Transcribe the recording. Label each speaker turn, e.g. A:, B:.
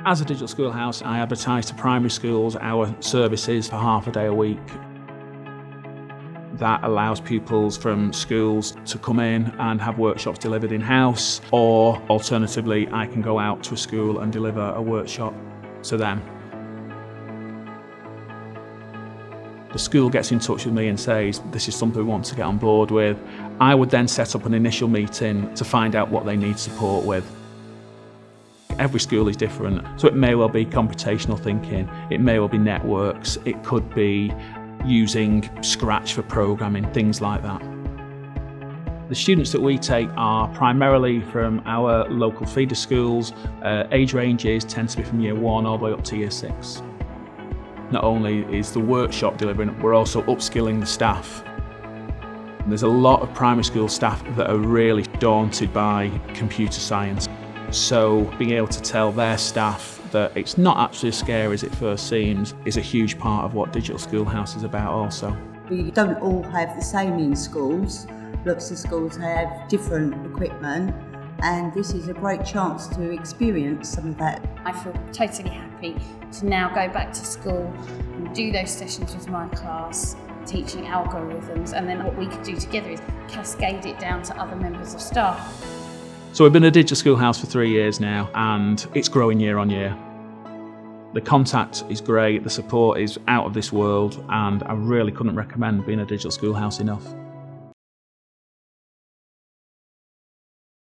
A: As a Digital Schoolhouse, I advertise to primary schools our services for half a day a week. That allows pupils from schools to come in and have workshops delivered in-house, or alternatively, I can go out to a school and deliver a workshop to them. The school gets in touch with me and says, this is something we want to get on board with. I would then set up an initial meeting to find out what they need support with. Every school is different, so it may well be computational thinking, it may well be networks, it could be using Scratch for programming, things like that. The students that we take are primarily from our local feeder schools. Age ranges tend to be from year 1 all the way up to year 6. Not only is the workshop delivering, we're also upskilling the staff. There's a lot of primary school staff that are really daunted by computer science. So being able to tell their staff that it's not actually as scary as it first seems is a huge part of what Digital Schoolhouse is about also.
B: We don't all have the same in schools. Lots of schools have different equipment, and this is a great chance to experience some of that.
C: I feel totally happy to now go back to school and do those sessions with my class, teaching algorithms, and then what we could do together is cascade it down to other members of staff.
A: So we've been a Digital Schoolhouse for 3 years now, and it's growing year on year. The contact is great, the support is out of this world, and I really couldn't recommend being a Digital Schoolhouse enough.